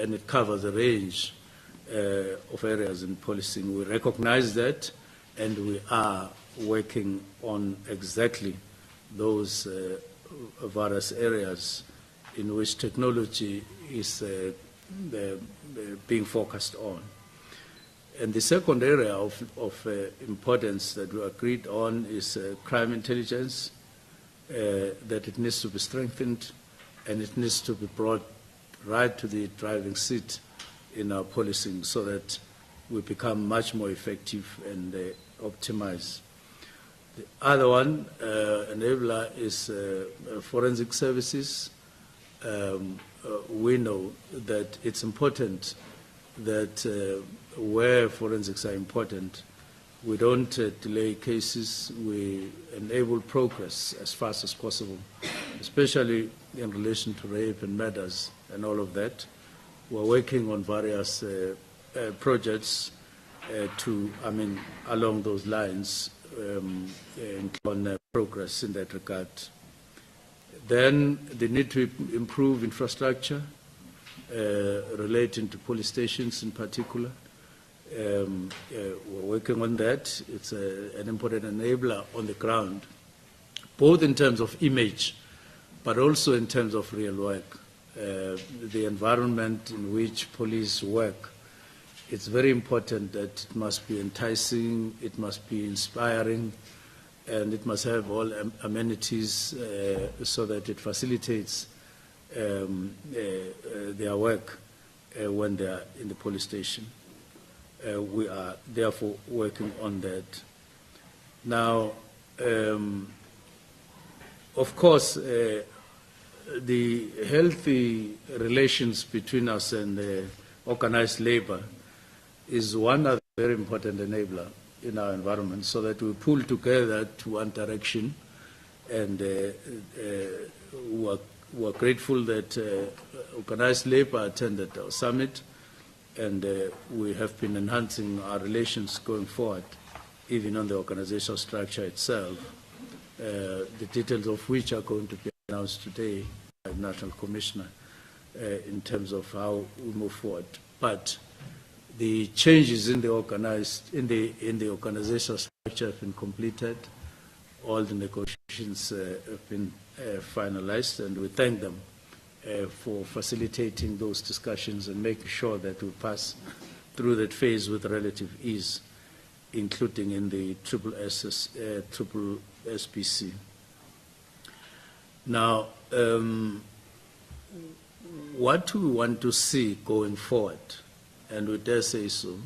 and it covers a range of areas in policing. We recognize that, and we are working on exactly those various areas in which technology is being focused on. And the second area of importance that we agreed on is crime intelligence, that it needs to be strengthened and it needs to be brought right to the driving seat in our policing so that we become much more effective and optimize. The other one, enabler, is forensic services. We know that it's important that where forensics are important, we don't delay cases, we enable progress as fast as possible, especially in relation to rape and murders and all of that. We're working on various projects along those lines, on progress in that regard. Then the need to improve infrastructure relating to police stations in particular. We're working on that. It's an important enabler on the ground, both in terms of image, but also in terms of real work. The environment in which police work, it's very important that it must be enticing, it must be inspiring, and it must have all amenities so that it facilitates their work when they are in the police station. We are therefore working on that. Now, of course, the healthy relations between us and organized labor is one other very important enabler in our environment, so that we pull together to one direction, and we're grateful that organized labor attended our summit, and we have been enhancing our relations going forward, even on the organizational structure itself, the details of which are going to be announced today by the National Commissioner in terms of how we move forward. But the changes in the organizational structure have been completed. All the negotiations have been finalized, and we thank them for facilitating those discussions and making sure that we pass through that phase with relative ease, including in the triple SPC. Now, what we want to see going forward, and we dare say so,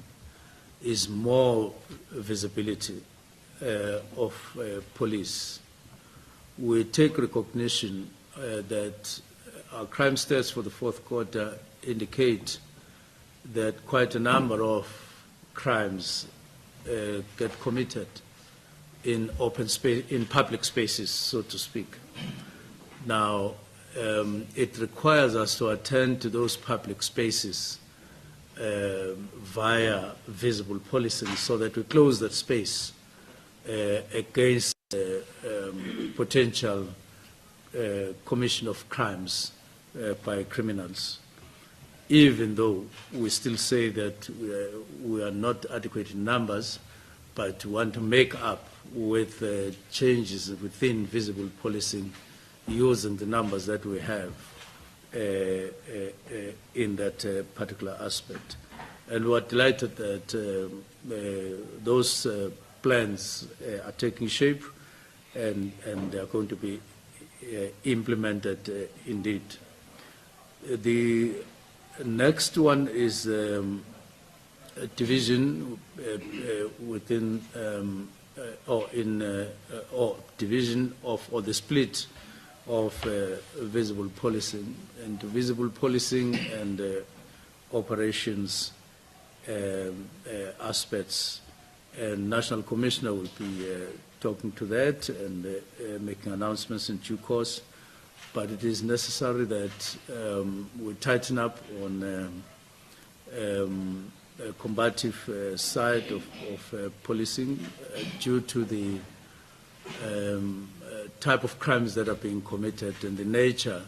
is more visibility of police. We take recognition that our crime stats for the fourth quarter indicate that quite a number of crimes get committed in open space, in public spaces, so to speak. Now, it requires us to attend to those public spaces via visible policing, so that we close that space against potential commission of crimes by criminals, even though we still say that we are not adequate in numbers, but want to make up with changes within visible policing using the numbers that we have in that particular aspect. And we're delighted that those plans are taking shape and they are going to be implemented indeed. The next one is division within division of, or the split of visible policing, and visible policing and operations aspects. And National Commissioner will be talking to that and making announcements in due course. But it is necessary that we tighten up on combative side of policing due to the type of crimes that are being committed and the nature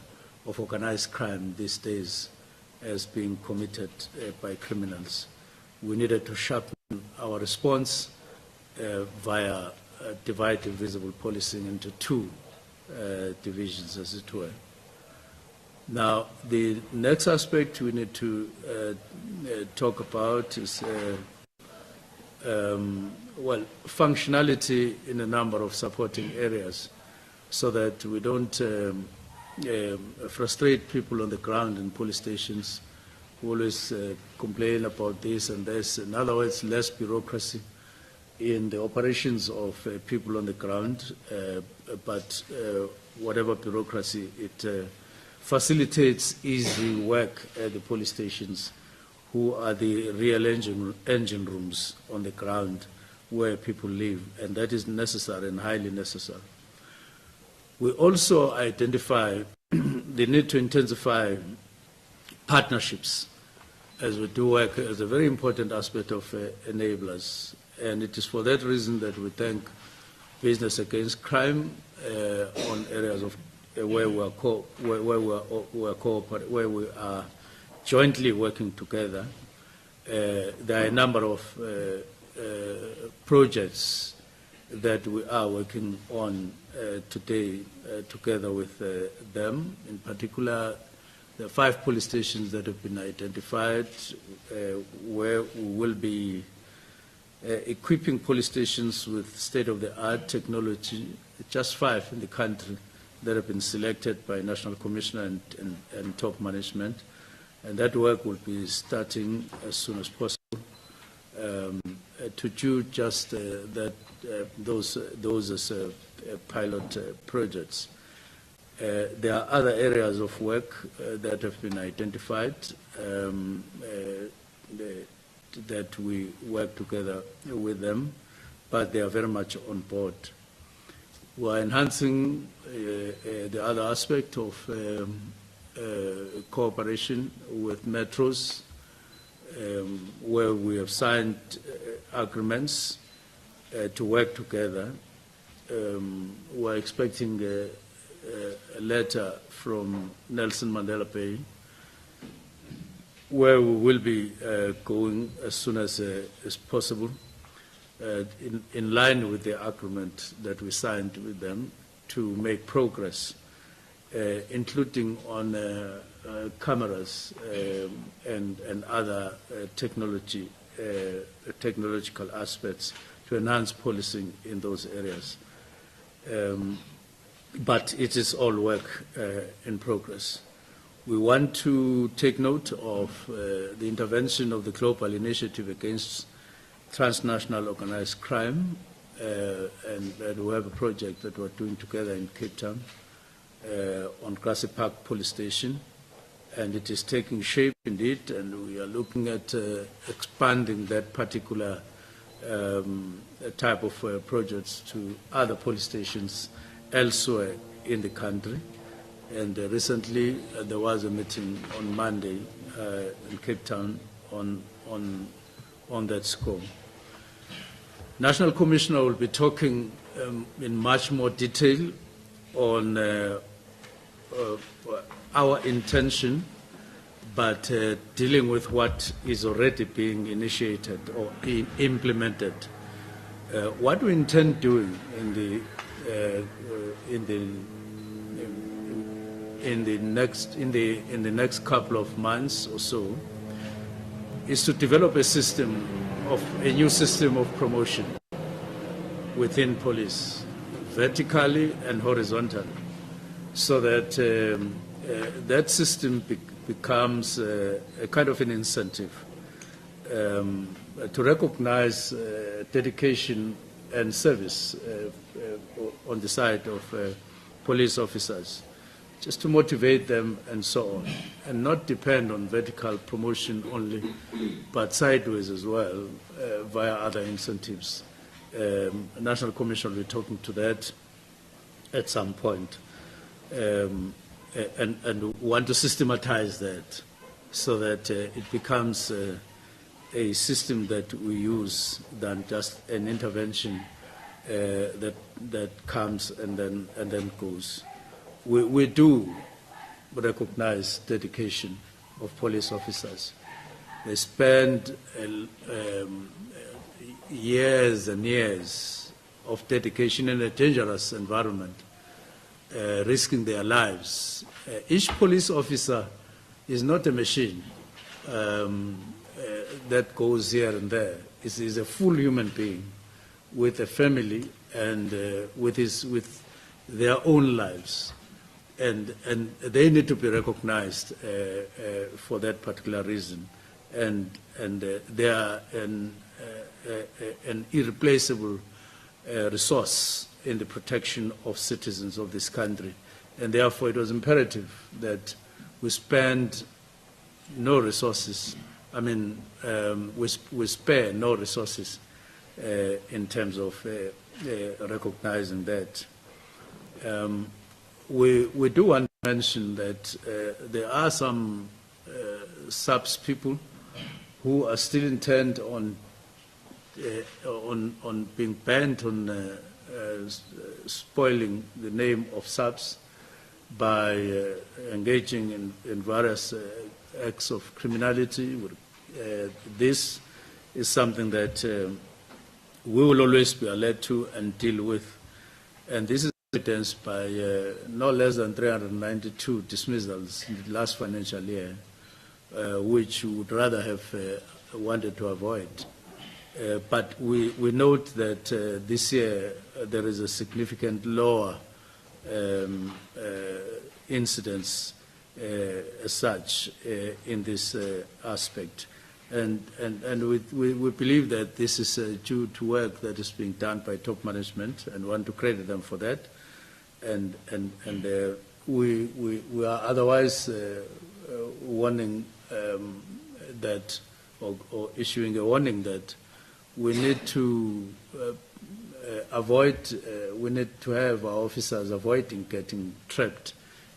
of organized crime these days. as being committed by criminals. We needed to sharpen our response via divide invisible policing into two divisions, as it were. Now, the next aspect we need to talk about is well, functionality in a number of supporting areas, so that we don't frustrate people on the ground in police stations who always complain about this and this. In other words, less bureaucracy in the operations of people on the ground, but whatever bureaucracy, it facilitates easy work at the police stations, who are the real engine rooms on the ground where people live, and that is necessary and highly necessary. We also identify the need to intensify partnerships as we do work as a very important aspect of enablers. And it is for that reason that we thank Business Against Crime on areas of where we are jointly working together. There are a number of projects that we are working on today together with them. In particular, the 5 police stations that have been identified where we will be equipping police stations with state-of-the-art technology, just 5 in the country that have been selected by National Commissioner and top management. And that work will be starting as soon as possible. To do just those as pilot projects. There are other areas of work that have been identified that we work together with them, but they are very much on board. We are enhancing the other aspect of cooperation with metros, where we have signed agreements to work together. We're expecting a letter from Nelson Mandela Bay, where we will be going as soon as possible, in line with the agreement that we signed with them to make progress, including on cameras and other technological aspects to enhance policing in those areas. But it is all work in progress. We want to take note of the intervention of the Global Initiative Against Transnational Organized Crime, and we have a project that we're doing together in Cape Town on Grassy Park Police Station, and it is taking shape indeed, and we are looking at expanding that particular type of projects to other police stations elsewhere in the country. And recently there was a meeting on Monday in Cape Town on that score. National Commissioner will be talking in much more detail on our intention, but dealing with what is already being initiated or implemented. What we intend doing in the next couple of months or so is to develop a new system of promotion within police, vertically and horizontally, so that that system becomes a kind of an incentive to recognize dedication and service on the side of police officers, just to motivate them and so on, and not depend on vertical promotion only, but sideways as well, via other incentives. National Commission will be talking to that at some point, and want to systematize that so that it becomes a system that we use than just an intervention that comes and then goes. We do recognize dedication, of police officers. They spend years and years of dedication in a dangerous environment, risking their lives. Each police officer is not a machine that goes here and there. It is a full human being with a family and with their own lives. And they need to be recognized for that particular reason. And they are an irreplaceable resource in the protection of citizens of this country. And therefore it was imperative that we spend no resources, we spare no resources in terms of recognizing that. We do want to mention that there are some Saps people who are still intent on being bent on spoiling the name of Saps by engaging in various acts of criminality. This is something that we will always be alert to and deal with. And this is evidenced by no less than 392 dismissals in the last financial year, which we would rather have wanted to avoid. But we note that this year there is a significant lower incidence as such in this aspect. And we believe that this is due to work that is being done by top management, and want to credit them for that. And we are otherwise warning that, or issuing a warning that we need to we need to have our officers avoiding getting trapped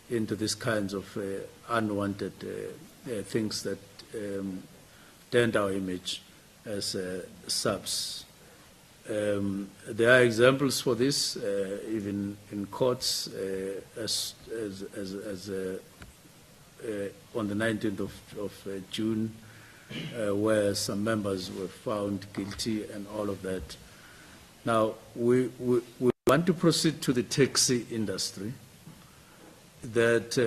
into these kinds of unwanted things that dent our image as Saps. There are examples for this, even in courts, as on the 19th of June, where some members were found guilty and all of that. Now, we want to proceed to the taxi industry. That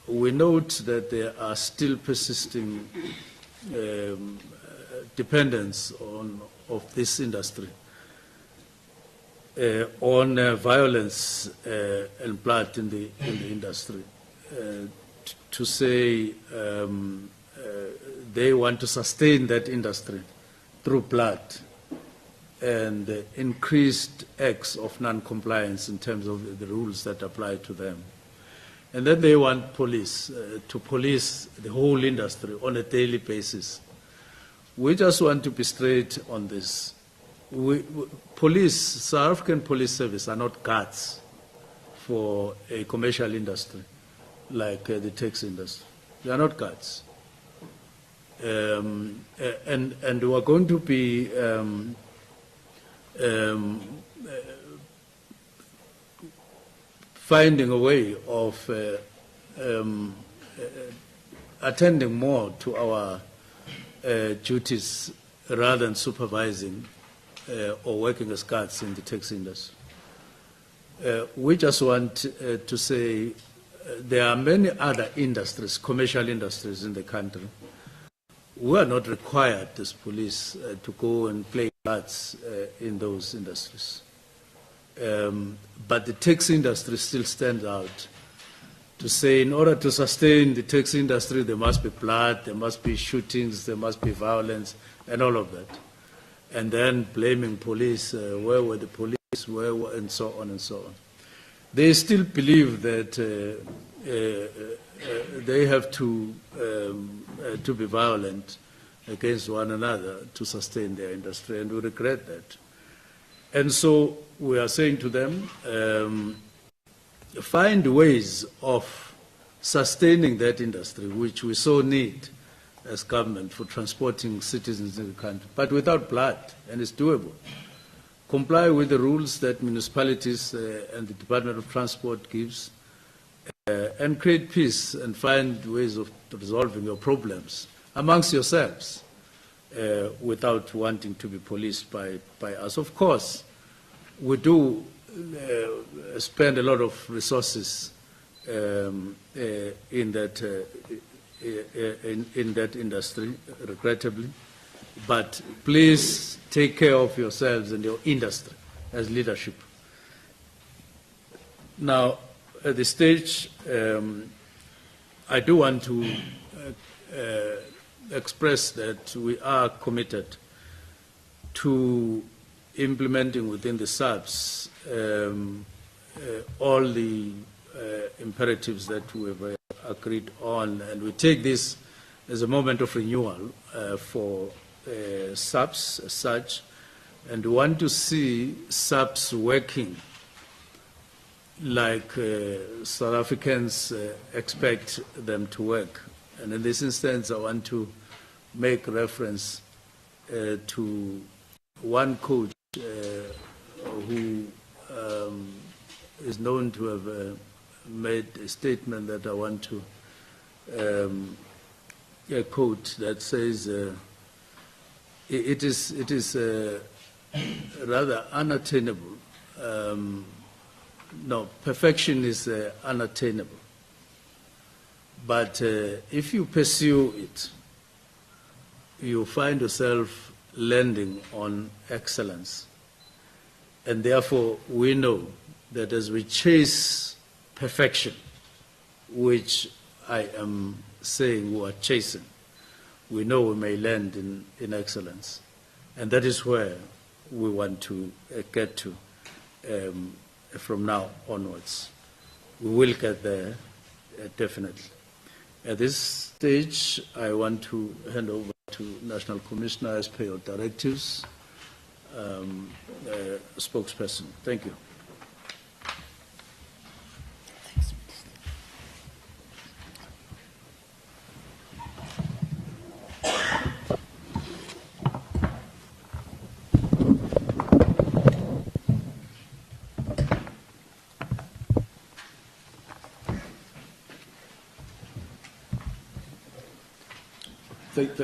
we note that there are still persisting dependence of this industry on violence and blood in the industry. To say they want to sustain that industry through blood and increased acts of non-compliance in terms of the rules that apply to them. And then they want police to police the whole industry on a daily basis. We just want to be straight on this. South African Police Service are not guards for a commercial industry like the taxi industry. They are not guards. And we are going to be finding a way of attending more to our duties rather than supervising or working as guards in the taxi industry. We just want to say there are many other industries, commercial industries in the country. We are not required as police to go and play cards in those industries. But the taxi industry still stands out to say in order to sustain the taxi industry, there must be blood, there must be shootings, there must be violence, and all of that. And then blaming police, where were the police, and so on and so on. They still believe that they have to be violent against one another to sustain their industry, and we regret that. And so we are saying to them, find ways of sustaining that industry, which we so need as government for transporting citizens in the country, but without blood, and it's doable. Comply with the rules that municipalities and the Department of Transport gives, and create peace and find ways of resolving your problems amongst yourselves without wanting to be policed by us. Of course, we do spend a lot of resources in that industry, regrettably. But please take care of yourselves and your industry as leadership. Now, at this stage, I do want to express that we are committed to implementing within the Saps all the imperatives that we have agreed on, and we take this as a moment of renewal for Saps as such, and we want to see Saps working like South Africans expect them to work. And in this instance, I want to make reference to one coach who is known to have made a statement that I want to quote, that says, it is rather unattainable. No, perfection is unattainable. But if you pursue it, you find yourself landing on excellence. And therefore, we know that as we chase perfection, which I am saying we are chasing, we know we may land in excellence. And that is where we want to get to from now onwards. We will get there, definitely. At this stage, I want to hand over to National Commissioner as per your directives, spokesperson. Thank you.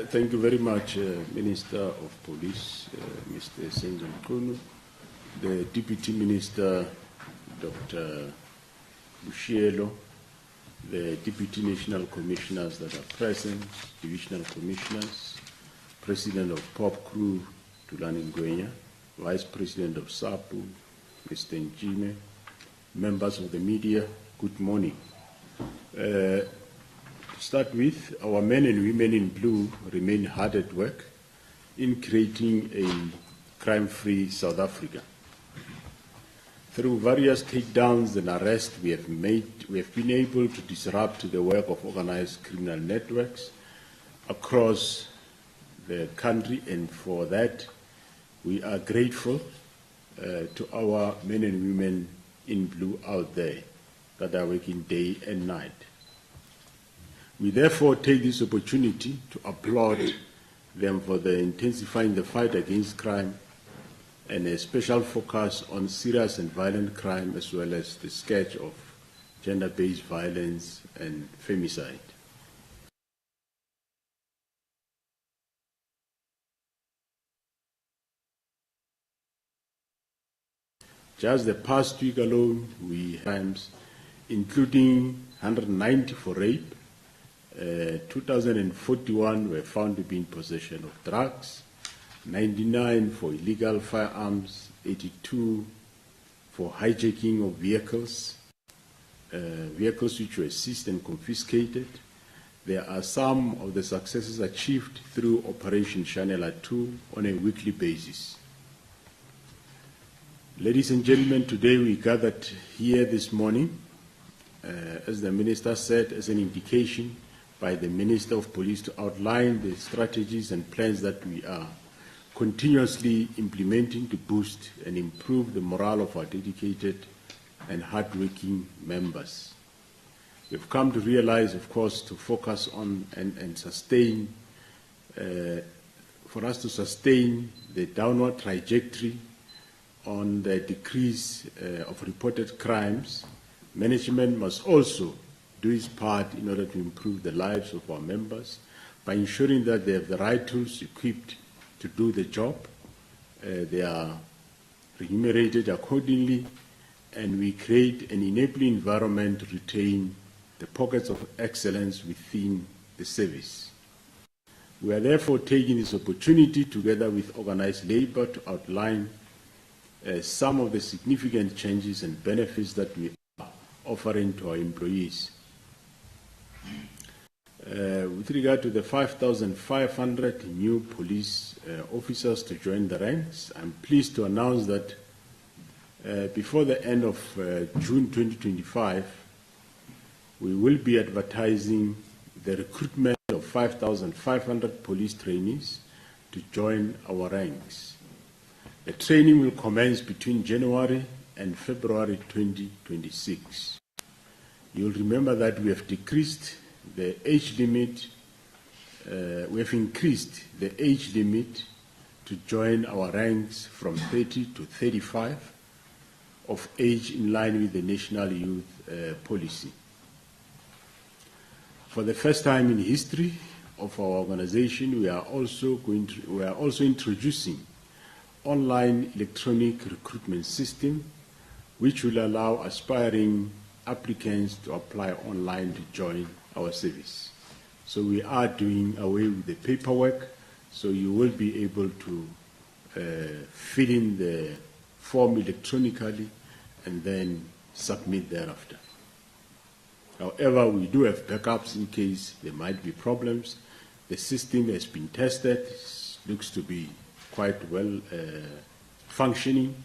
Thank you very much, Minister of Police, Mr. Mchunu, the Deputy Minister, Dr. Bushielo, the Deputy National Commissioners that are present, Divisional Commissioners, President of POP Crew, Tulani Ngwenya, Vice President of SAPU, Mr. Njime, members of the media, good morning. To start with, our men and women in blue remain hard at work in creating a crime-free South Africa. Through various takedowns and arrests we have been able to disrupt the work of organized criminal networks across the country, and for that we are grateful to our men and women in blue out there that are working day and night. We therefore take this opportunity to applaud them for intensifying the fight against crime and a special focus on serious and violent crime, as well as the scourge of gender-based violence and femicide. Just the past week alone, we crimes, including 190 for rape, 2,041 were found to be in possession of drugs, 99 for illegal firearms, 82 for hijacking of vehicles, vehicles which were seized and confiscated. There are some of the successes achieved through Operation Chanela 2 on a weekly basis. Ladies and gentlemen, today we gathered here this morning, as the Minister said, as an indication by the Minister of Police to outline the strategies and plans that we are continuously implementing to boost and improve the morale of our dedicated and hardworking members. We've come to realize, of course, to focus on and sustain, for us to sustain the downward trajectory on the decrease of reported crimes, management must also do its part in order to improve the lives of our members by ensuring that they have the right tools equipped to do the job. They are remunerated accordingly, and we create an enabling environment to retain the pockets of excellence within the service. We are therefore taking this opportunity, together with organized labor, to outline some of the significant changes and benefits that we are offering to our employees. With regard to the 5,500 new police officers to join the ranks, I'm pleased to announce that before the end of June 2025, we will be advertising the recruitment of 5,500 police trainees to join our ranks. The training will commence between January and February 2026. You'll remember that we have decreased the age limit, we have increased the age limit to join our ranks from 30 to 35 of age, in line with the National Youth Policy. For the first time in history of our organization, we are also introducing online electronic recruitment system, which will allow aspiring applicants to apply online to join our service. So we are doing away with the paperwork, so you will be able to fill in the form electronically and then submit thereafter. However, we do have backups in case there might be problems. The system has been tested, looks to be quite well functioning,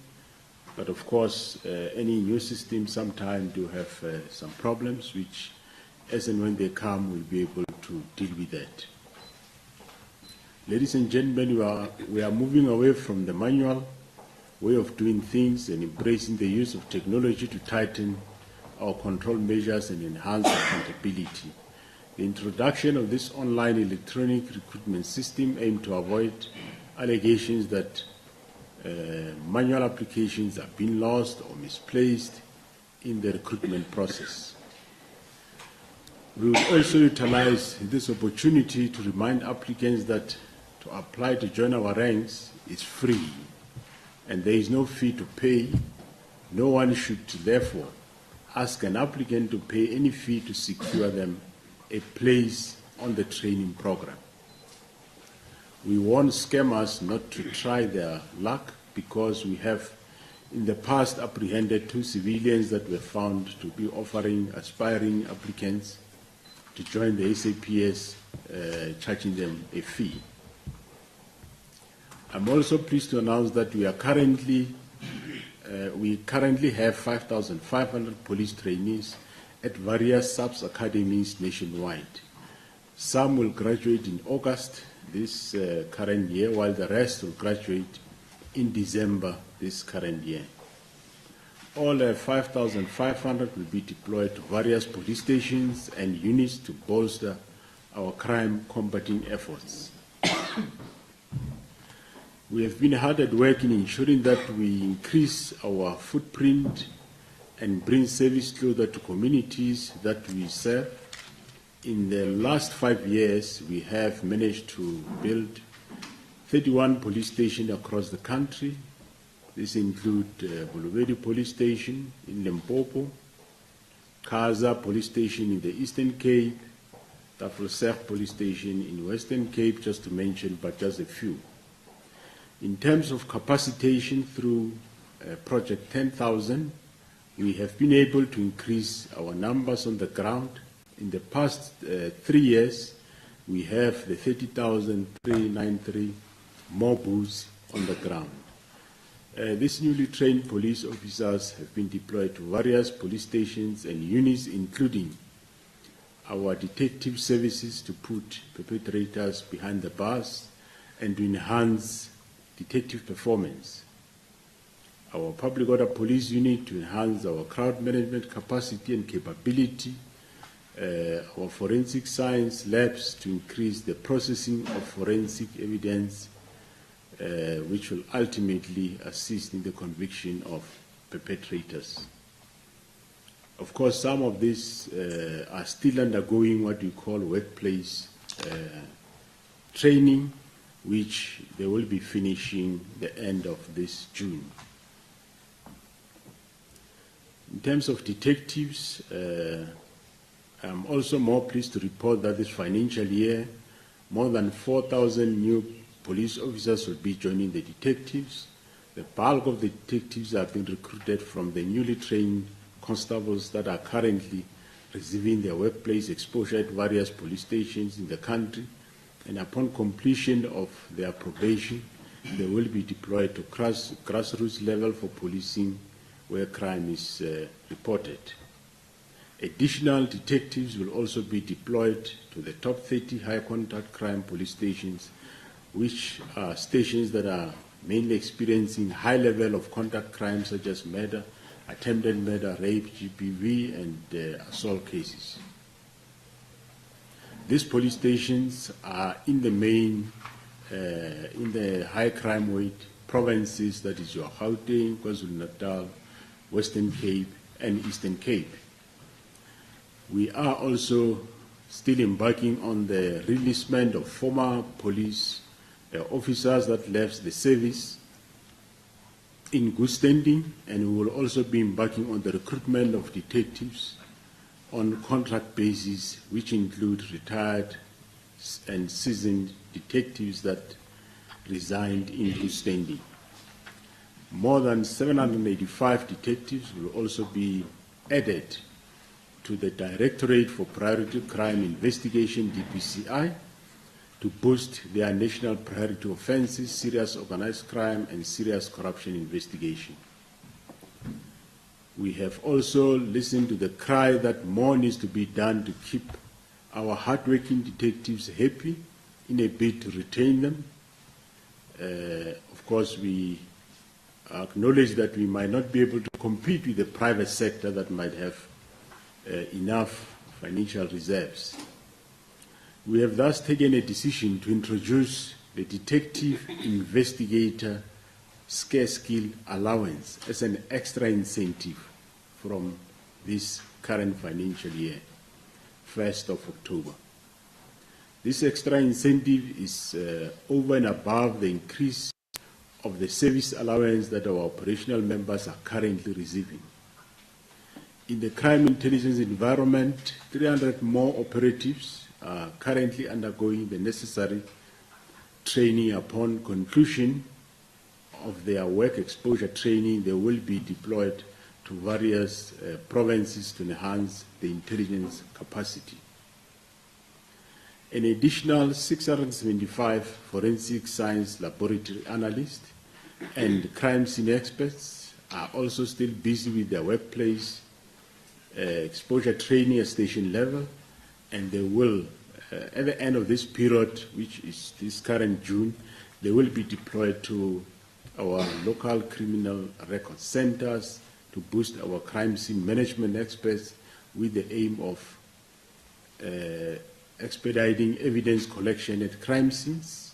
but of course any new system sometimes do have some problems, which as and when they come, we'll be able to deal with that. Ladies and gentlemen, we are moving away from the manual way of doing things and embracing the use of technology to tighten our control measures and enhance accountability. The introduction of this online electronic recruitment system aims to avoid allegations that manual applications are being lost or misplaced in the recruitment process. We will also utilize this opportunity to remind applicants that to apply to join our ranks is free and there is no fee to pay. No one should therefore ask an applicant to pay any fee to secure them a place on the training program. We warn scammers not to try their luck, because we have in the past apprehended 2 civilians that were found to be offering aspiring applicants to join the SAPS, charging them a fee. I'm also pleased to announce that we currently have 5,500 police trainees at various Saps academies nationwide. Some will graduate in August this current year, while the rest will graduate in December this current year. All 5,500 will be deployed to various police stations and units to bolster our crime combating efforts. We have been hard at work in ensuring that we increase our footprint and bring service closer to communities that we serve. In the last 5 years, we have managed to build 31 police stations across the country. This includes Bulubedi Police Station in Limpopo, Kaza Police Station in the Eastern Cape, Tafelsig Police Station in Western Cape, just to mention but just a few. In terms of capacitation through Project 10,000, we have been able to increase our numbers on the ground. In the past 3 years, we have the 30,393 more booths on the ground. These newly trained police officers have been deployed to various police stations and units, including our detective services, to put perpetrators behind the bars and to enhance detective performance. Our public order police unit to enhance our crowd management capacity and capability. Our forensic science labs to increase the processing of forensic evidence, which will ultimately assist in the conviction of perpetrators. Of course, some of these are still undergoing what we call workplace training, which they will be finishing the end of this June. In terms of detectives, I'm also more pleased to report that this financial year, more than 4,000 new police officers will be joining the detectives. The bulk of the detectives have been recruited from the newly trained constables that are currently receiving their workplace exposure at various police stations in the country. And upon completion of their probation, they will be deployed to grassroots level for policing where crime is reported. Additional detectives will also be deployed to the top 30 high contact crime police stations, which are stations that are mainly experiencing high level of contact crimes such as murder, attempted murder, rape, GBV, and assault cases. These police stations are in the main, in the high crime weight provinces, that is your Gauteng, KwaZulu-Natal, Western Cape, and Eastern Cape. We are also still embarking on the releasement of former police officers that left the service in good standing, and we will also be embarking on the recruitment of detectives on contract basis, which include retired and seasoned detectives that resigned in good standing. More than 785 detectives will also be added to the Directorate for Priority Crime Investigation, DPCI, to boost their national priority offenses, serious organized crime, and serious corruption investigation. We have also listened to the cry that more needs to be done to keep our hardworking detectives happy in a bid to retain them. Of course, we acknowledge that we might not be able to compete with the private sector that might have enough financial reserves. We have thus taken a decision to introduce the Detective Investigator Scarce Skill Allowance as an extra incentive from this current financial year, 1st of October. This extra incentive is over and above the increase of the service allowance that our operational members are currently receiving. In the crime intelligence environment, 300 more operatives are currently undergoing the necessary training. Upon conclusion of their work exposure training, they will be deployed to various provinces to enhance the intelligence capacity. An additional 675 forensic science laboratory analysts and crime scene experts are also still busy with their workplace exposure training at station level, and they will, at the end of this period, which is this current June, they will be deployed to our local criminal record centers to boost our crime scene management experts with the aim of expediting evidence collection at crime scenes.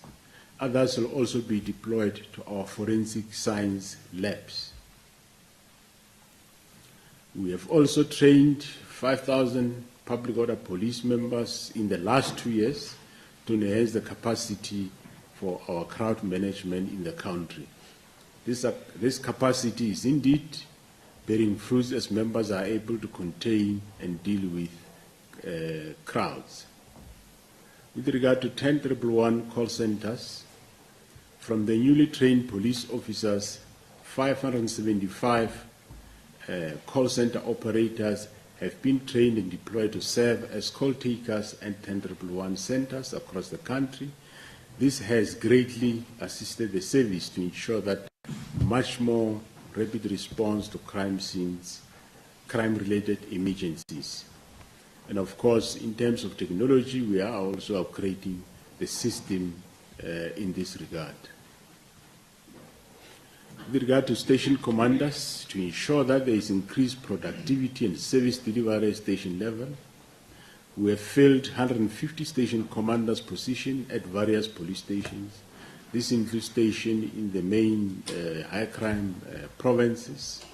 Others will also be deployed to our forensic science labs. We have also trained 5,000 public order police members in the last 2 years to enhance the capacity for our crowd management in the country. This capacity is indeed bearing fruits as members are able to contain and deal with crowds. With regard to 10,111 call centers, from the newly trained police officers, 575 call center operators have been trained and deployed to serve as call takers at 10,111 centers across the country. This has greatly assisted the service to ensure that much more rapid response to crime scenes, crime-related emergencies. And of course, in terms of technology, we are also upgrading the system in this regard. With regard to station commanders, to ensure that there is increased productivity and service delivery at station level, we have filled 150 station commanders' positions at various police stations. This includes stations in the main high crime provinces.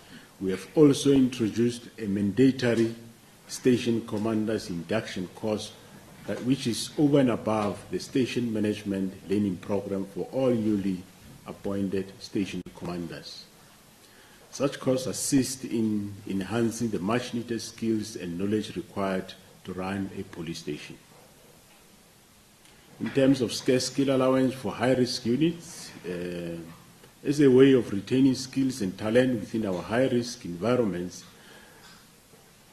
We have also introduced a mandatory station commanders induction course which is over and above the station management learning program for all newly appointed station commanders. Such courses assist in enhancing the much-needed skills and knowledge required to run a police station. In terms of scarce skill allowance for high-risk units, as a way of retaining skills and talent within our high-risk environments,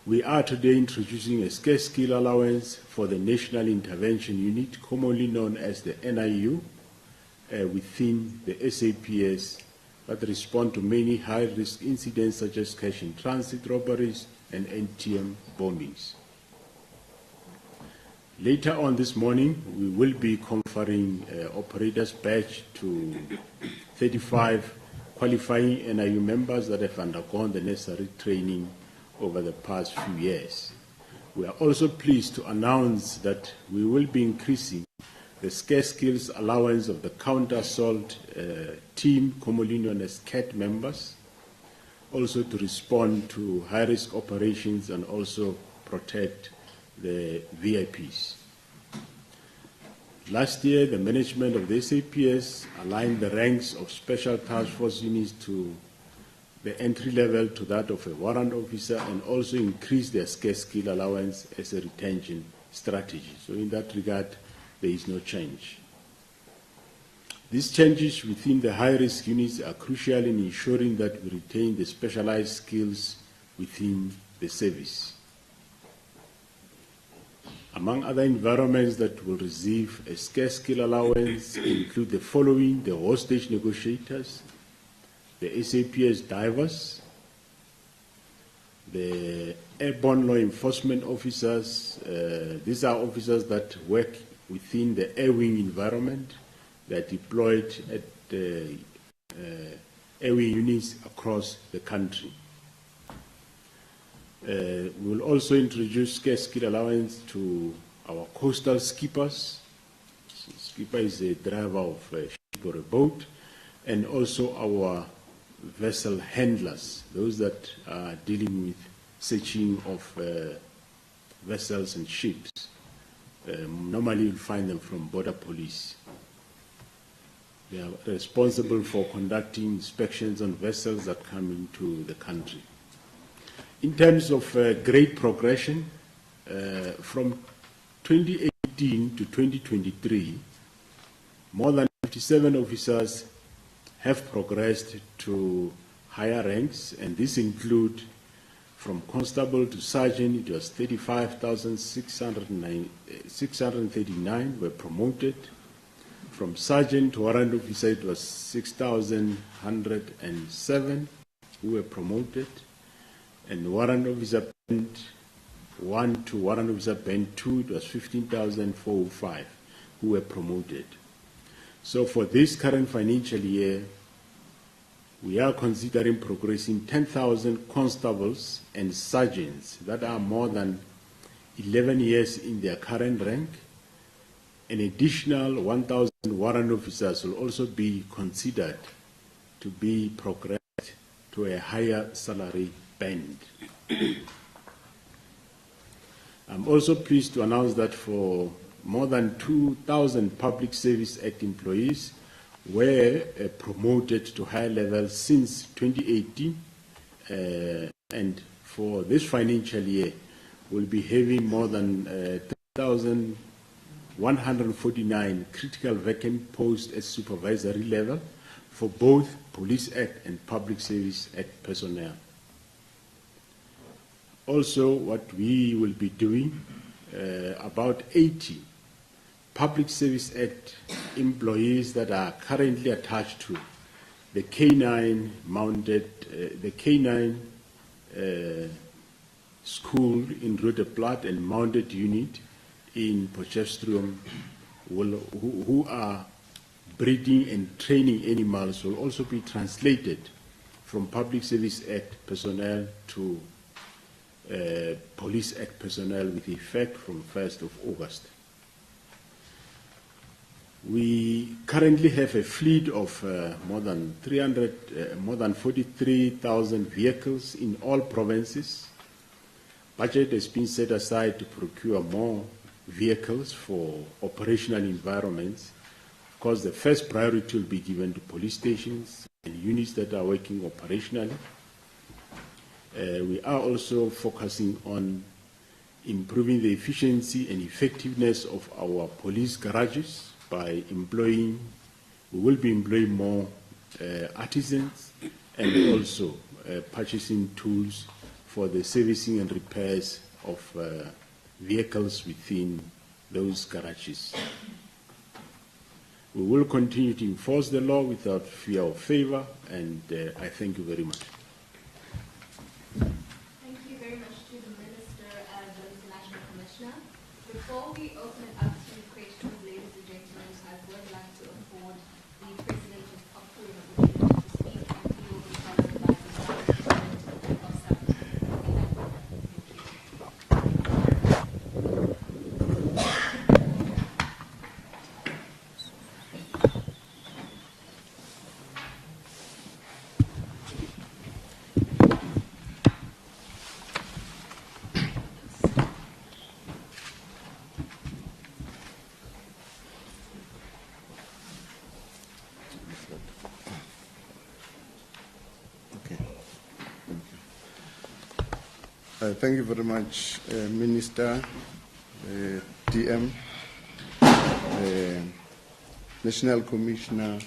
we are today introducing a scarce skill allowance for the National Intervention Unit, commonly known as the NIU, within the SAPS, that respond to many high-risk incidents such as cash in transit robberies and ATM bombings. Later on this morning, we will be conferring operators badge to 35 qualifying NIU members that have undergone the necessary training over the past few years. We are also pleased to announce that we will be increasing the scarce skills allowance of the counter-assault team, commonly known as CAT members, also to respond to high-risk operations and also protect the VIPs. Last year, the management of the SAPS aligned the ranks of Special Task Force units to the entry level to that of a warrant officer, and also increased their scarce skill allowance as a retention strategy. So in that regard, there is no change. These changes within the high-risk units are crucial in ensuring that we retain the specialized skills within the service. Among other environments that will receive a scarce skill allowance include the following: the hostage negotiators, the SAPS divers, the airborne law enforcement officers. These are officers that work within the air wing environment. They are deployed at the air wing units across the country. We will also introduce scarce skill allowance to our coastal skippers. Skipper is a driver of a ship or a boat, and also our vessel handlers, those that are dealing with searching of vessels and ships. Normally you'll find them from border police. They are responsible for conducting inspections on vessels that come into the country. In terms of grade progression, from 2018 to 2023, more than 57 officers have progressed to higher ranks, and this include from constable to sergeant. It was 35,639 were promoted. From sergeant to warrant officer, it was 6,107 who were promoted. And warrant officer band 1 to warrant officer band 2, it was 15,405 who were promoted. So for this current financial year, we are considering progressing 10,000 constables and sergeants that are more than 11 years in their current rank. An additional 1,000 warrant officers will also be considered to be progressed to a higher salary band. I'm also pleased to announce that for more than 2,000 Public Service Act employees were promoted to higher levels since 2018, and for this financial year, we'll be having more than 3,149 critical vacant posts at supervisory level for both Police Act and Public Service Act personnel. Also, what we will be doing, about 80 Public Service Act employees that are currently attached to the K9 school in Roodeplaat and mounted unit in Potchefstroom, who are breeding and training animals, will also be translated from Public Service Act personnel to Police Act personnel with effect from 1st of August. We currently have a fleet of more than 43,000 vehicles in all provinces. Budget has been set aside to procure more vehicles for operational environments. Of course, the first priority will be given to police stations and units that are working operationally. We are also focusing on improving the efficiency and effectiveness of our police garages by we will be employing more artisans and also purchasing tools for the servicing and repairs of vehicles within those garages. We will continue to enforce the law without fear or favor, and I thank you very much. Thank you very much to the Minister and the International Commissioner. Before we open it up to questions, ladies and gentlemen, I would like to afford the President of Mchunu an opportunity to speak, and he will be followed by the President of Saps. Thank you very much, Minister, DM, National Commissioner,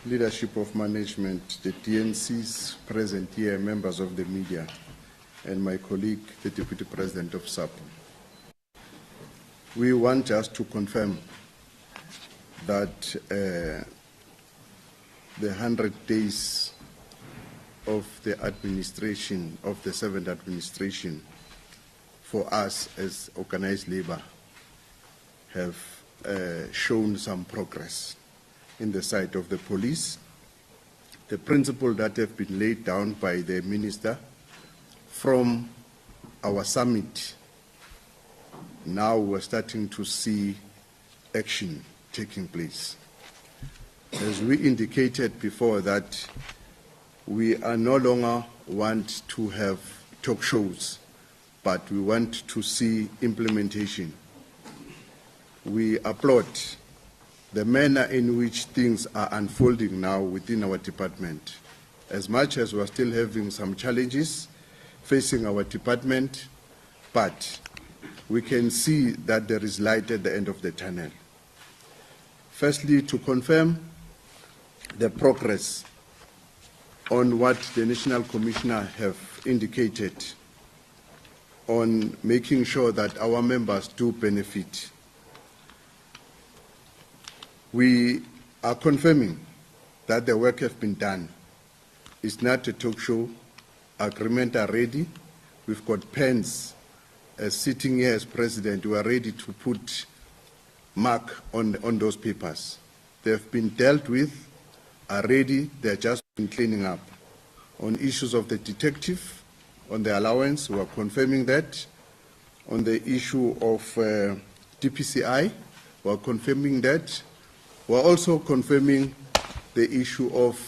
Leadership of Management, the DNCs present here, members of the media, and my colleague, the Deputy President of Saps. We want just to confirm that the 100 days of the administration, of the 7th administration, for us as organized labor, have shown some progress in the side of the police. The principles that have been laid down by the minister from our summit, now we're starting to see action taking place. As we indicated before, that we are no longer want to have talk shows, but we want to see implementation. We applaud the manner in which things are unfolding now within our department. As much as we're still having some challenges facing our department, but we can see that there is light at the end of the tunnel. Firstly, to confirm the progress on what the National Commissioner have indicated on making sure that our members do benefit. We are confirming that the work has been done. It's not a talk show. Agreements are ready. We've got pens sitting here as president. We are ready to put mark on those papers. They've been dealt with, are ready. They're just been cleaning up. On issues of the detective, on the allowance, we are confirming that. On the issue of DPCI, we are confirming that. We are also confirming the issue of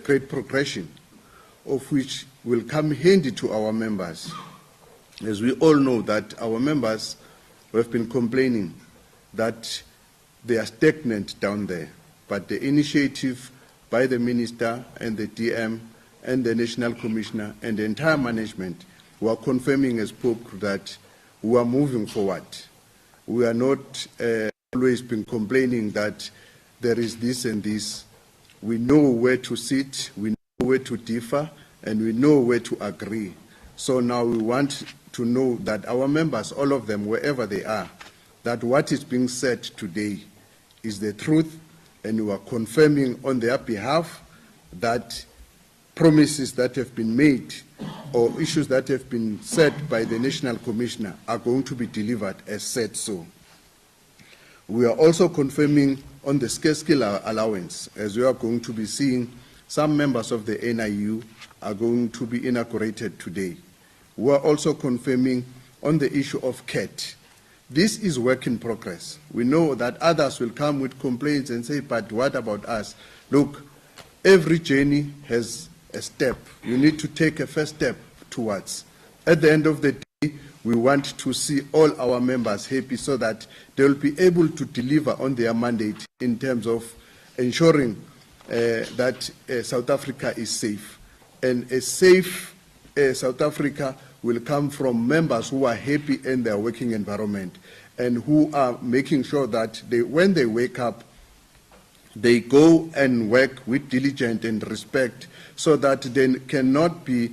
grade progression, of which will come handy to our members. As we all know that our members have been complaining that they are stagnant down there, but the initiative by the Minister and the DM and the National Commissioner and the entire management, we are confirming as Pope that we are moving forward. We are not always been complaining that there is this and this. We know where to sit, we know where to differ, and we know where to agree. So now we want to know that our members, all of them, wherever they are, that what is being said today is the truth, and we are confirming on their behalf that promises that have been made or issues that have been said by the National Commissioner are going to be delivered as said so. We are also confirming on the scarce skill allowance, as we are going to be seeing some members of the NIU are going to be inaugurated today. We are also confirming on the issue of CAT, this is work in progress. We know that others will come with complaints and say, but what about us? Look, every journey has a step. You need to take a first step towards. At the end of the day, we want to see all our members happy so that they will be able to deliver on their mandate in terms of ensuring that South Africa is safe. And a safe South Africa will come from members who are happy in their working environment and who are making sure that when they wake up, they go and work with diligence and respect so that they cannot be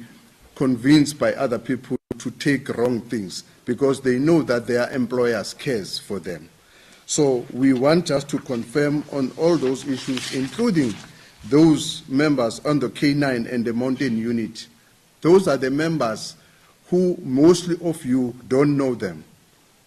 convinced by other people to take wrong things because they know that their employers cares for them. So we want us to confirm on all those issues, including those members on the K9 and the mountain unit. Those are the members who mostly of you don't know them.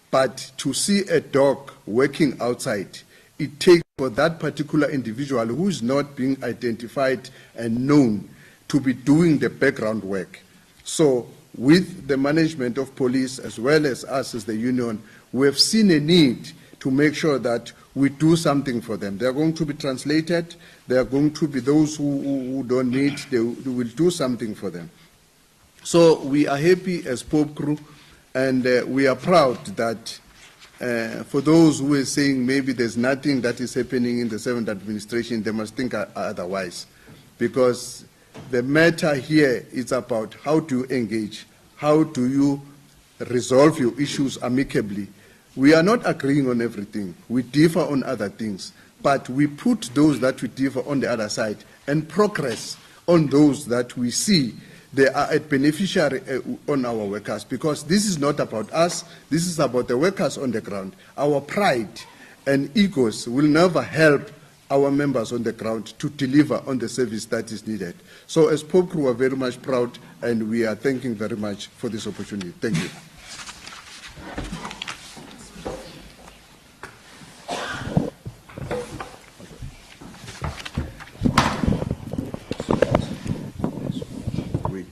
But to see a dog working outside, it takes for that particular individual who is not being identified and known to be doing the background work. So with the management of police as well as us as the union, we have seen a need to make sure that we do something for them. They are going to be translated. There are going to be those who don't need, they will do something for them. So we are happy as Pope Crew, and we are proud that for those who are saying maybe there's nothing that is happening in the 7th administration, they must think otherwise. Because the matter here is about how do you engage, how do you resolve your issues amicably. We are not agreeing on everything. We differ on other things. But we put those that we differ on the other side and progress on those that we see they are a beneficiary on our workers, because this is not about us, this is about the workers on the ground. Our pride and egos will never help our members on the ground to deliver on the service that is needed. So as Pope Crew, we are very much proud, and we are thanking very much for this opportunity. Thank you.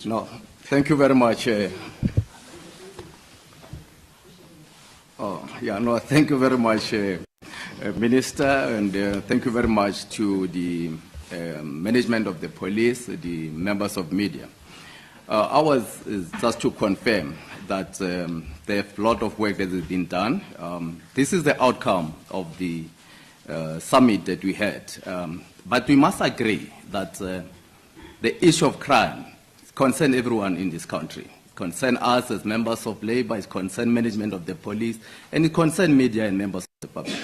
No, thank you very much. Thank you very much, Minister, and thank you very much to the management of the police, the members of media. Ours is just to confirm that there's a lot of work that has been done. This is the outcome of the summit that we had. But we must agree that the issue of crime concerns everyone in this country. It concerns us as members of Labour, it concerns management of the police, and it concerns media and members of the public.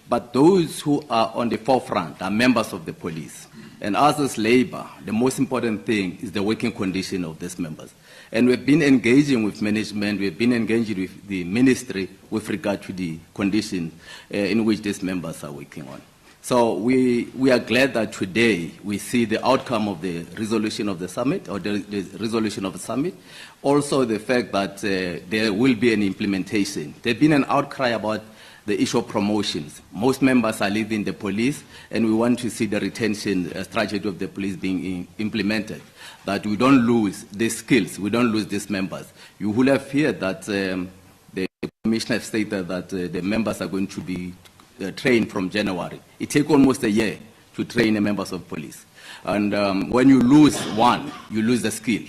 But those who are on the forefront are members of the police. And us as Labour, the most important thing is the working condition of these members. And we've been engaging with management, we've been engaging with the ministry with regard to the conditions in which these members are working on. So we are glad that today we see the outcome of the resolution of the summit, or the resolution of the summit. Also the fact that there will be an implementation. There's been an outcry about the issue of promotions. Most members are leaving the police, and we want to see the retention strategy of the police being implemented, that we don't lose these skills, we don't lose these members. You will have heard that the commissioner stated that the members are going to be trained from January. It takes almost a year to train the members of police. And when you lose one, you lose the skill.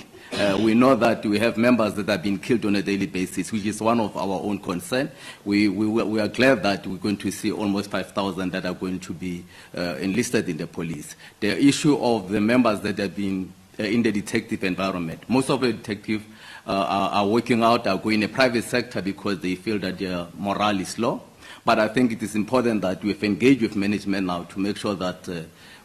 We know that we have members that have been killed on a daily basis, which is one of our own concern. We are glad that we're going to see almost 5,000 that are going to be enlisted in the police. The issue of the members that have been in the detective environment, most of the detectives are working out, are going in the private sector because they feel that their morale is low. But I think it is important that we've engaged with management now to make sure that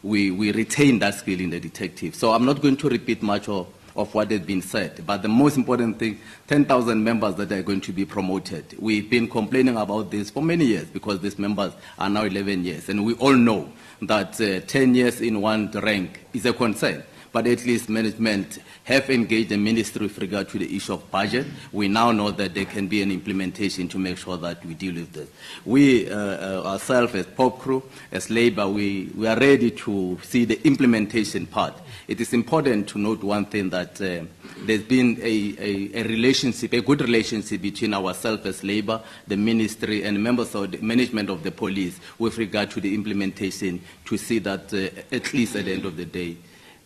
we retain that skill in the detective. So I'm not going to repeat much of what has been said, but the most important thing, 10,000 members that are going to be promoted. We've been complaining about this for many years because these members are now 11 years, and we all know that 10 years in one rank is a concern. but at least management have engaged the ministry with regard to the issue of budget. We now know that there can be an implementation to make sure that we deal with this. We ourselves as Pop Crew, as Labour, we are ready to see the implementation part. It is important to note one thing, that there's been a relationship, a good relationship between ourselves as Labour, the ministry, and members of the management of the police with regard to the implementation, to see that at least at the end of the day,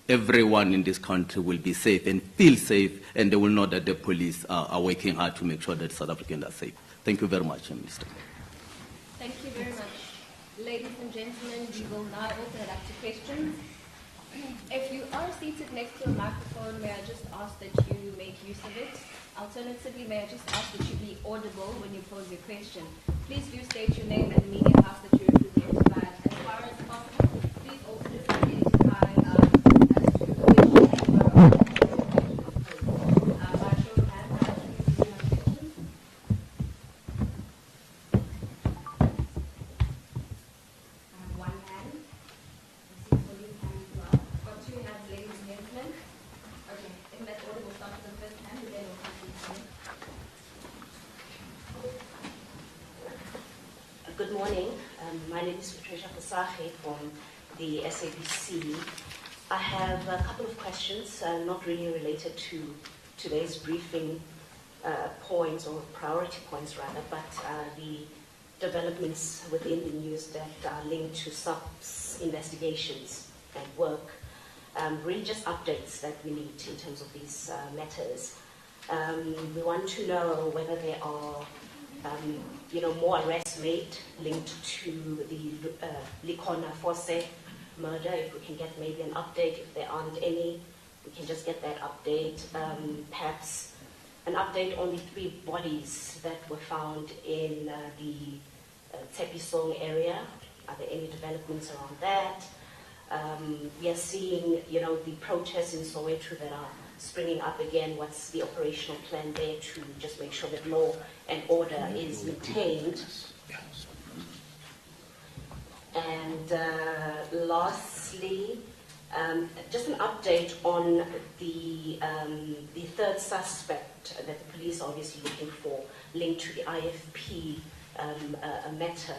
everyone in this country will be safe and feel safe, and they will know that the police are working hard to make sure that South Africans are safe. Thank you very much, Mr. Thank you very much. Ladies and gentlemen, we will now open it up to questions. If you are seated next to a microphone, may I just ask that you make use of it? Alternatively, may I just ask that you be audible when you pose your question? Please do state your name and the media house that you represent, but as far as possible, please also just identify as to which member of the by show of hands, I actually do have questions. One hand. I see Pauline's hand as well. Got two hands, ladies and gentlemen. Okay, in that order, we'll start with the first hand, and then we'll come to the second. Good morning. My name is Patricia Fasache from the SABC. I have a couple of questions, not really related to today's briefing points, or priority points rather, but the developments within the news that are linked to Saps investigations and work. Really just updates that we need in terms of these matters. We want to know whether there are more arrests made linked to the Likona Forse murder. If we can get maybe an update, if there aren't any, we can just get that update. Perhaps an update on the 3 bodies that were found in the Tepisong area. Are there any developments around that? We are seeing, the protests in Soweto that are springing up again. What's the operational plan there to just make sure that law and order is maintained? And lastly, just an update on the 3rd suspect that the police are obviously looking for, linked to the IFP matter.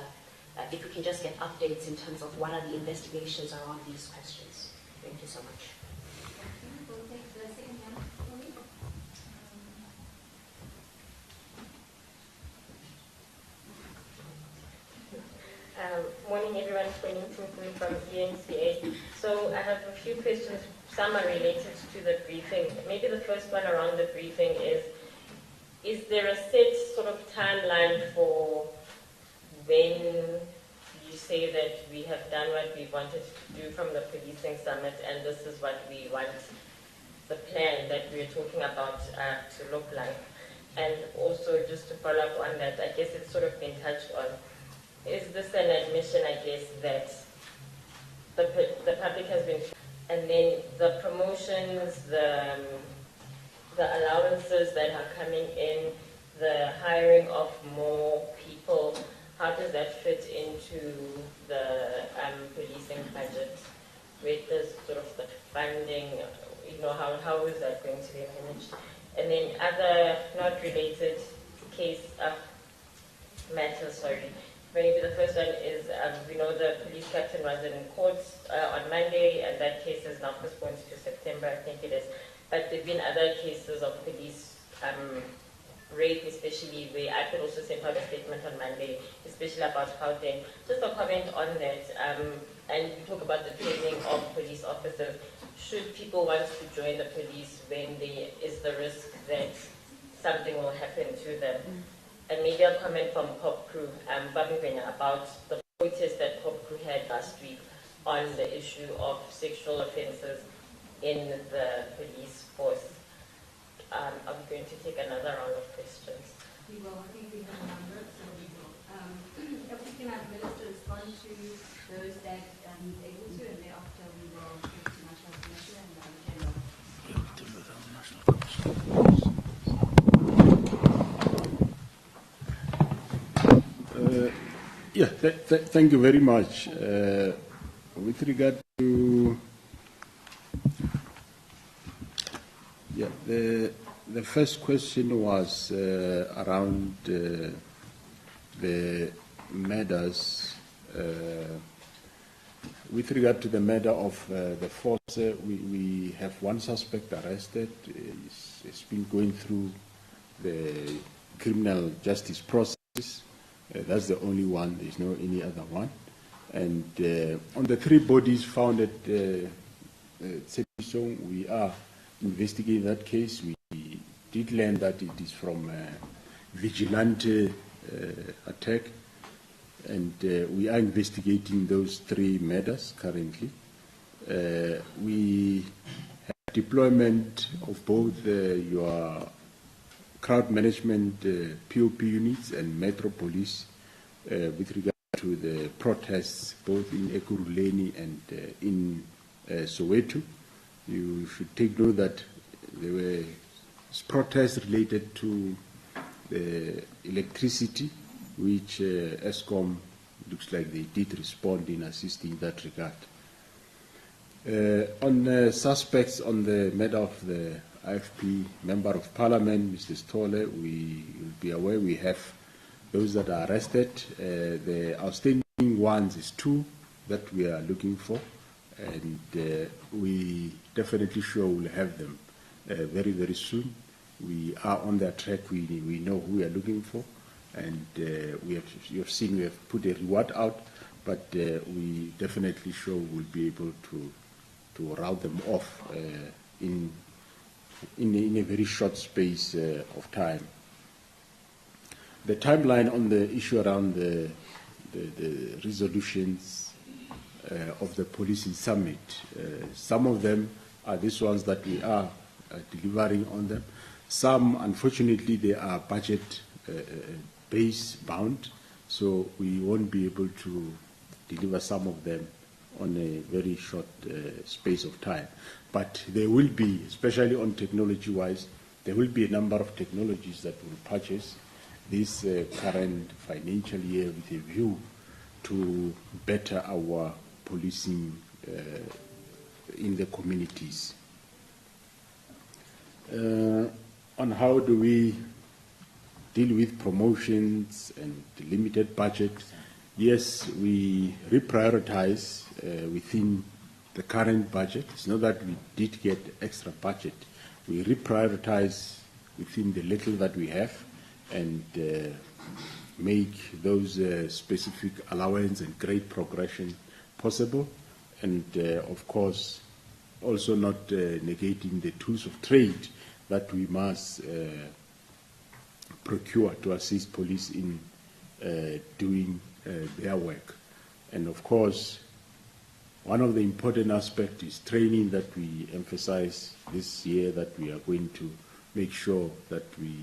If we can just get updates in terms of what are the investigations around these questions. Thank you so much. We'll take the second hand, Pauline. Morning, everyone. Pauline from ENCA. So I have a few questions. Some are related to the briefing. Maybe the first one around the briefing is there a set sort of timeline for when you say that we have done what we wanted to do from the policing summit, and this is what we want the plan that we're talking about to look like? And also, just to follow up on that, I guess it's sort of been touched on. Is this an admission, I guess, that the public has been, and then the promotions, the allowances that are coming in, the hiring of more people, how does that fit into the policing budget? Where does sort of the funding, how is that going to be managed? And then other not related case matters, sorry. Maybe the first one is, we know the police captain was in court on Monday, and that case is now postponed to September, I think it is. But there have been other cases of police rape, especially where I could also send out a statement on Monday, especially about Gauteng. Just a comment on that, and you talk about the training of police officers. Should people want to join the police when there is the risk that something will happen to them? And maybe a comment from Pop Crew, about the protest that Pop Crew had last week on the issue of sexual offences in the police force. Are we going to take another round of questions? We will. I think we have a number, so we will. If we can have Minister respond to those that he's able to, and thereafter we will take to National Commission and General. Thank you very much. With regard to Yeah, the first question was around the matters. With regard to the matter of the force, we have one suspect arrested. He's been going through the criminal justice process. That's the only one. There's no any other one. And on the 3 bodies found at Tshepisong, we are investigating that case. We did learn that it is from a vigilante attack, and we are investigating those 3 matters currently. We have deployment of both your crowd management POP units and Metro Police with regard to the protests both in Ekurhuleni and in Soweto. You should take note that there were protests related to the electricity, which ESCOM looks like they did respond in assisting that regard. On suspects on the matter of the IFP Member of Parliament, Mr. Stolle, we will be aware we have those that are arrested. The outstanding ones is 2 that we are looking for, and we definitely sure we'll have them very, very soon. We are on that track. We know who we are looking for, and you have seen we have put a reward out, but we definitely sure we'll be able to route them off in a very short space of time. The timeline on the issue around the resolutions of the policy summit, some of them are these ones that we are delivering on them. Some, unfortunately, they are budget base bound, so we won't be able to deliver some of them on a very short space of time. But there will be, especially on technology-wise, there will be a number of technologies that will purchase this current financial year with a view to better our policing in the communities. On how do we deal with promotions and the limited budget, yes, we reprioritize within the current budget. It's not that we did get extra budget. We reprioritize within the little that we have and make those specific allowance and grade progression possible. And of course, also not negating the tools of trade that we must procure to assist police in doing their work. And of course, one of the important aspects is training that we emphasize this year, that we are going to make sure that we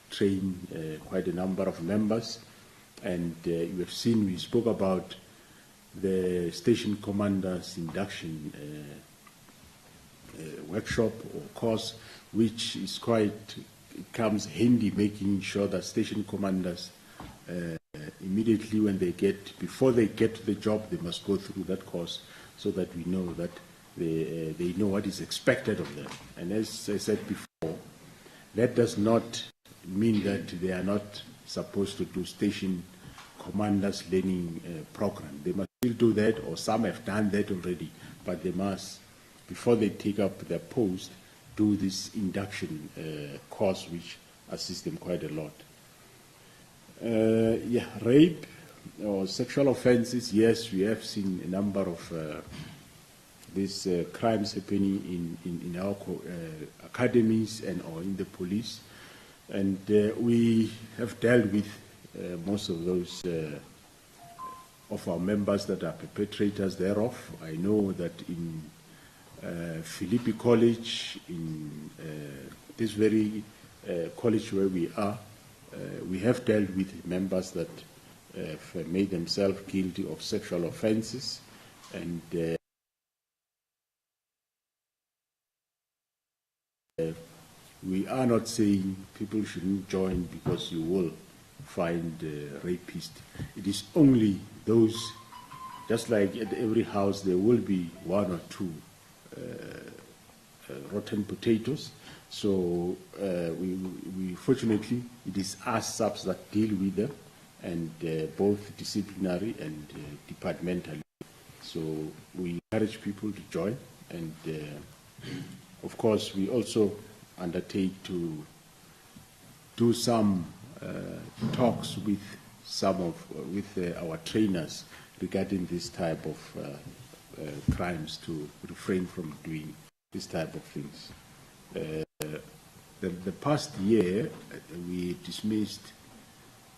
train quite a number of members. And you have seen, we spoke about the station commanders induction workshop or course, which is quite, it comes handy making sure that station commanders immediately when they get, before they get to the job, they must go through that course so that we know that they know what is expected of them. And as I said before, that does not mean that they are not supposed to do station commanders learning program. They must still do that, or some have done that already, but they must, before they take up their post, do this induction course, which assists them quite a lot. Rape or sexual offences, yes, we have seen a number of these crimes happening in our academies and or in the police. And we have dealt with most of those of our members that are perpetrators thereof. I know that in Philippi College, in this very college where we are, we have dealt with members that have made themselves guilty of sexual offences, and we are not saying people shouldn't join because you will find rapists. It is only those, just like at every house there will be one or two rotten potatoes. So we fortunately, it is us Saps that deal with them, and both disciplinary and departmentally. So we encourage people to join, and of course we also undertake to do some talks with our trainers regarding this type of crimes, to refrain from doing this type of things. The past year, we dismissed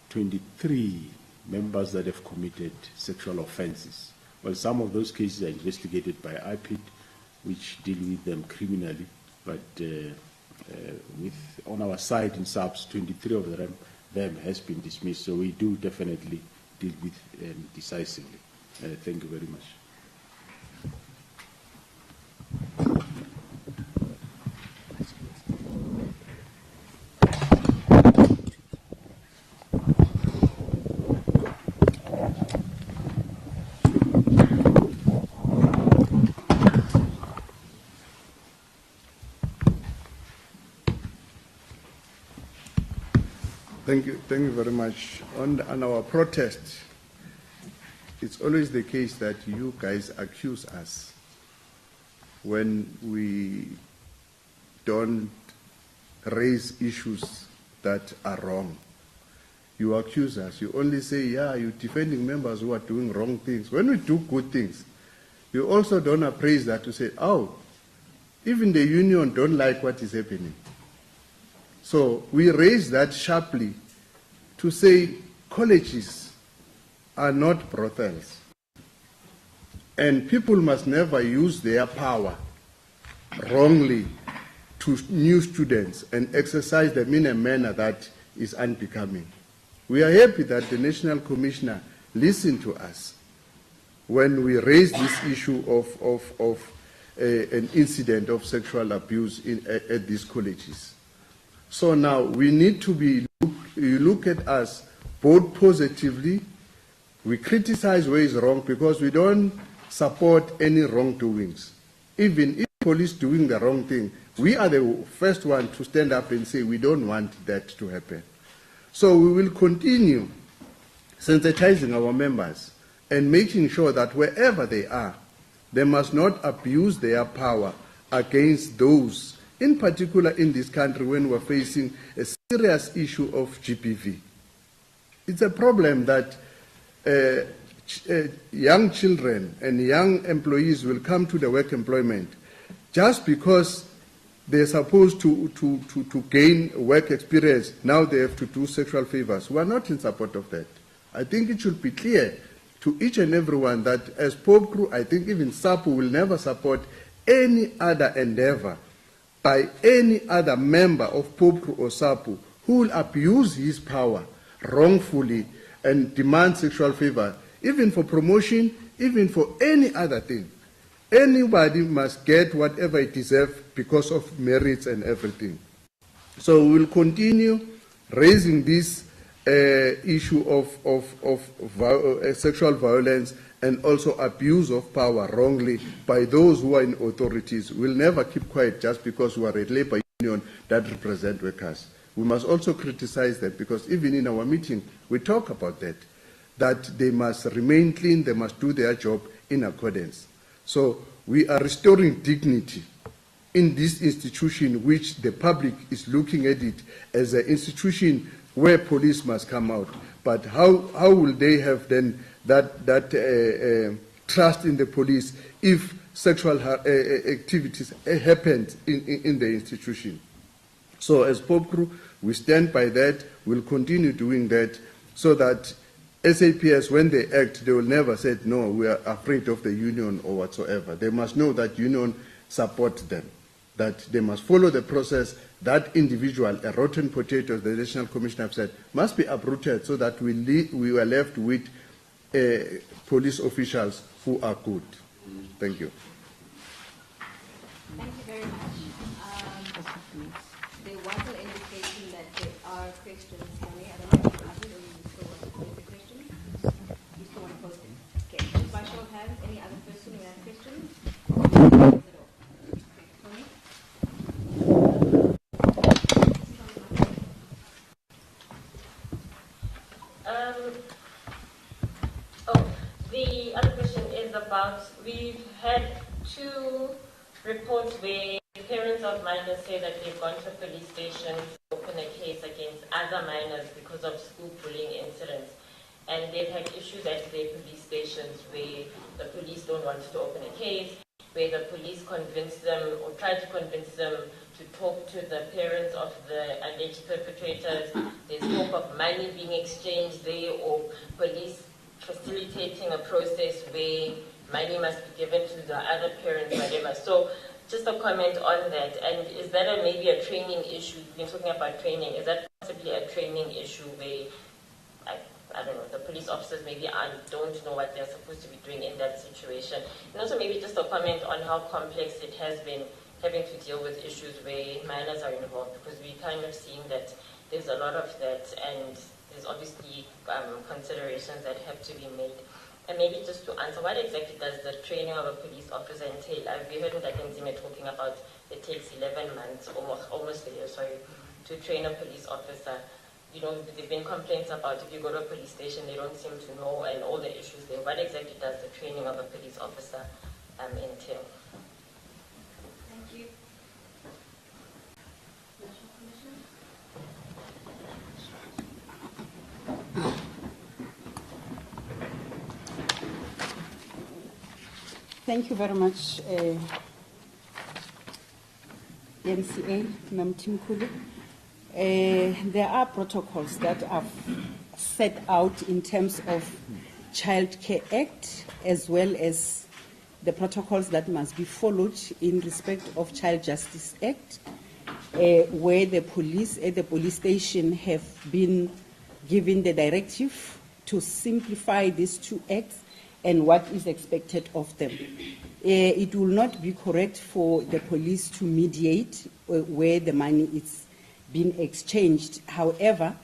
23 members that have committed sexual offenses. Well, some of those cases are investigated by IPID, which deal with them criminally, but on our side in Saps, 23 of them has been dismissed, so we do definitely deal with them decisively. Thank you very much. Thank you very much. On our protest, it's always the case that you guys accuse us when we don't raise issues that are wrong. You accuse us. You only say, yeah, you're defending members who are doing wrong things. When we do good things, you also don't appraise that to say, oh, even the union don't like what is happening. So we raise that sharply to say colleges are not brothels. And people must never use their power wrongly to new students and exercise them in a manner that is unbecoming. We are happy that the National Commissioner listened to us when we raised this issue of an incident of sexual abuse at these colleges. So now we need to you look at us both positively. We criticize where is wrong because we don't support any wrongdoings. Even if police doing the wrong thing, we are the first one to stand up and say we don't want that to happen. So we will continue sensitizing our members and making sure that wherever they are, they must not abuse their power against those, in particular in this country when we're facing a serious issue of GBV. It's a problem that young children and young employees will come to the work employment just because they're supposed to gain work experience. Now they have to do sexual favors. We are not in support of that. I think it should be clear to each and everyone that as Pope Crew, I think even SAPU will never support any other endeavor by any other member of Pope Crew or SAPU who will abuse his power wrongfully and demand sexual favor, even for promotion, even for any other thing. Anybody must get whatever it deserves because of merits and everything. So we will continue raising this issue of sexual violence and also abuse of power wrongly by those who are in authorities. We'll never keep quiet just because we are a labor union that represent workers. We must also criticize them because even in our meeting, we talk about that they must remain clean, they must do their job in accordance. So we are restoring dignity in this institution, which the public is looking at it as an institution where police must come out. But how will they have then that trust in the police if sexual activities happen in the institution? So as Pope Crew, we stand by that. We'll continue doing that so that SAPS, when they act, they will never say, no, we are afraid of the union or whatsoever. They must know that union supports them, that they must follow the process. That individual, a rotten potato, the National Commissioner have said, must be uprooted so that we are left with police officials who are good. Thank you. Thank you very much. There was an indication that there are questions coming. I don't know if others or you still want to pose the question? You still want to pose it? Okay. By show of hands, any other person who has questions? Tony? we've had 2 reports where parents of minors say that they've gone to police stations to open a case against other minors because of school bullying incidents. And they've had issues at their police stations where the police don't want to open a case, where the police convince them or try to convince them to talk to the parents of the alleged perpetrators. There's talk of money being exchanged there, or police facilitating a process where money must be given to the other parents, whatever. So just a comment on that. And is that maybe a training issue? You've been talking about training. Is that possibly a training issue where, I don't know, the police officers maybe don't know what they're supposed to be doing in that situation? And also maybe just a comment on how complex it has been having to deal with issues where minors are involved, because we kind of seeing that there's a lot of that, and there's obviously considerations that have to be made. And maybe just to answer, what exactly does the training of a police officer entail? I've heard that Nzime talking about it takes 11 months, almost a year, to train a police officer. You know, there have been complaints about if you go to a police station, they don't seem to know, and all the issues there. What exactly does the training of a police officer entail? Thank you. National Commissioner? Thank you very much, MCA, Mchunu. There are protocols that are set out in terms of Child Care Act, as well as the protocols that must be followed in respect of Child Justice Act, where the police at the police station have been given the directive to simplify these 2 acts and what is expected of them. It will not be correct for the police to mediate where the money is being exchanged. However,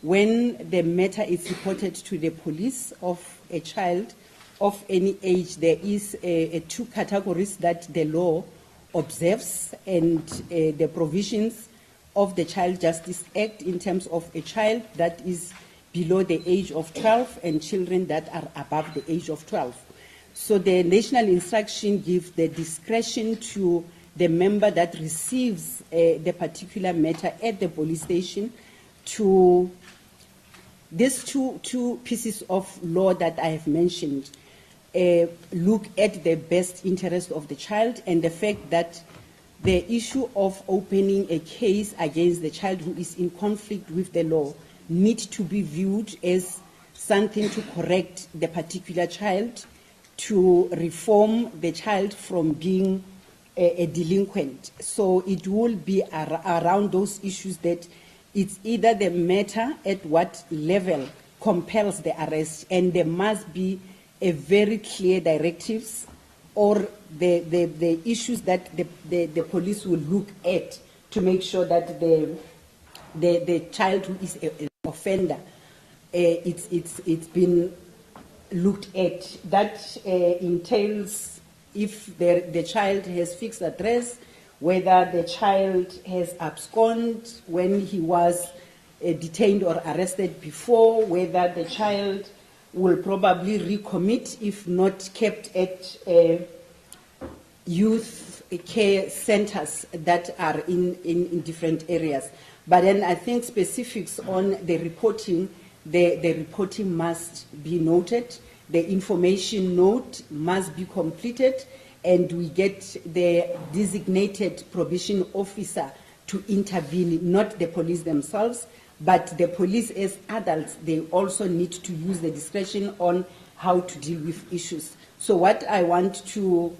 when the matter is reported to the police of a child of any age, there is 2 categories that the law observes, and the provisions of the Child Justice Act in terms of a child that is below the age of 12 and children that are above the age of 12. So the national instruction gives the discretion to the member that receives the particular matter at the police station to these two pieces of law that I have mentioned. Look at the best interest of the child, and the fact that the issue of opening a case against the child who is in conflict with the law need to be viewed as something to correct the particular child, to reform the child from being a delinquent. So it will be around those issues that it's either the matter at what level compels the arrest, and there must be a very clear directives, or the issues that the police will look at to make sure that the child who is an offender, it's been looked at. That entails if the child has fixed address, whether the child has absconded when he was detained or arrested before, whether the child will probably recommit if not kept at youth care centers that are in different areas. But then I think specifics on the reporting, the reporting must be noted, the information note must be completed, and we get the designated probation officer to intervene, not the police themselves, but the police as adults, they also need to use the discretion on how to deal with issues. So what I want to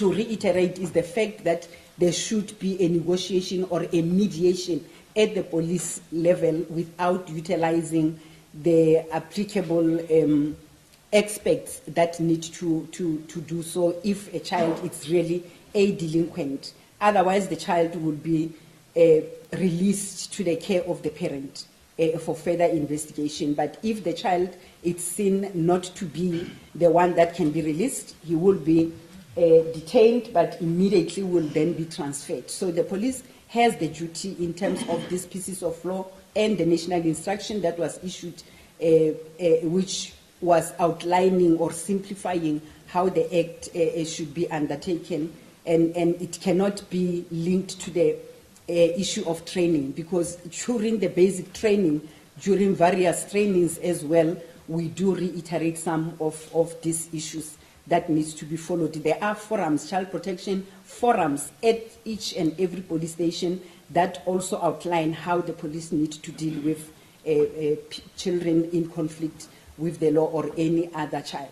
reiterate is the fact that there should be a negotiation or a mediation at the police level without utilizing the applicable experts that need to do so if a child is really a delinquent. Otherwise, the child will be released to the care of the parent for further investigation. But if the child is seen not to be the one that can be released, he will be detained, but immediately will then be transferred. So the police has the duty in terms of these pieces of law and the national instruction that was issued, which was outlining or simplifying how the act should be undertaken, and it cannot be linked to the issue of training, because during the basic training, during various trainings as well, we do reiterate some of these issues that needs to be followed. There are forums, child protection forums at each and every police station that also outline how the police need to deal with children in conflict with the law or any other child.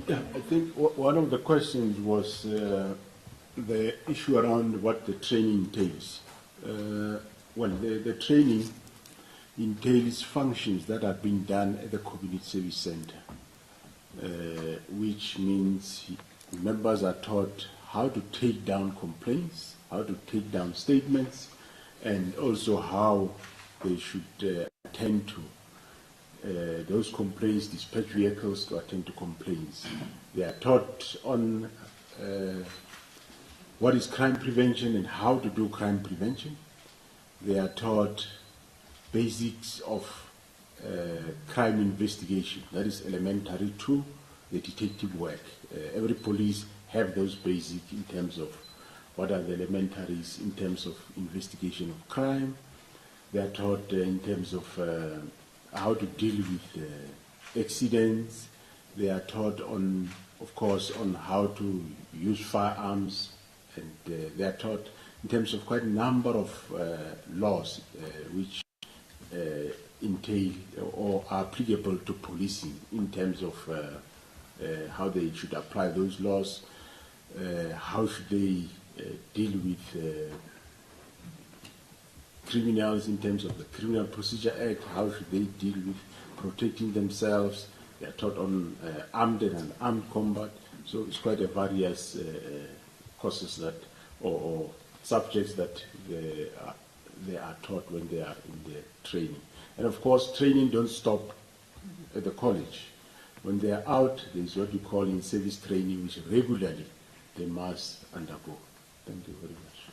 Yeah, I think one of the questions was the issue around what the training entails. Well, the training entails functions that are being done at the Community Service Center, which means members are taught how to take down complaints, how to take down statements, and also how they should attend to those complaints, dispatch vehicles to attend to complaints. They are taught on what is crime prevention and how to do crime prevention. They are taught basics of crime investigation, that is elementary to the detective work. Every police have those basics in terms of what are the elementaries in terms of investigation of crime. They are taught in terms of how to deal with accidents. They are taught on, of course, on how to use firearms, and they are taught in terms of quite a number of laws which entail or are applicable to policing in terms of how they should apply those laws, how should they deal with criminals in terms of the Criminal Procedure Act, how should they deal with protecting themselves. They are taught on armed and unarmed combat. So it's quite a various courses that, or subjects that they are taught when they are in the training. And of course, training don't stop at the college. When they are out, there is what we call in service training, which regularly they must undergo. Thank you very much.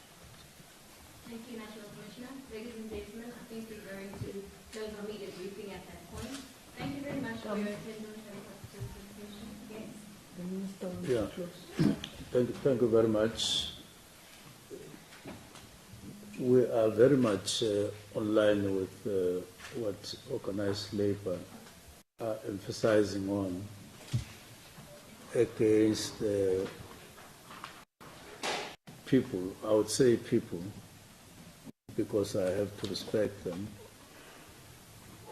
Thank you, National Commissioner. Ladies and gentlemen, I think we're going to close our media briefing at that point. Thank you very much for your attendance and participation. Yes. Yeah. Thank you very much. We are very much online with what organized labor are emphasizing on against people, I would say people, because I have to respect them,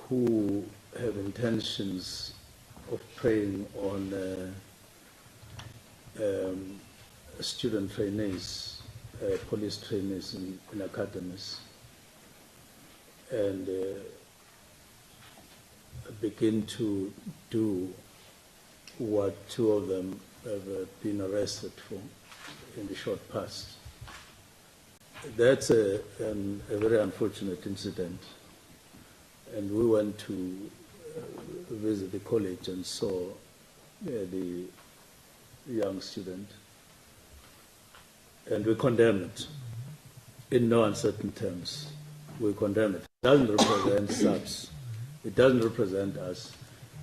who have intentions of preying on student trainees, police trainees in academies, and begin to do what two of them have been arrested for in the short past. That's a very unfortunate incident, and we went to visit the college and saw the young student, and we condemn it in no uncertain terms. We condemn it. It doesn't represent Saps. It doesn't represent us.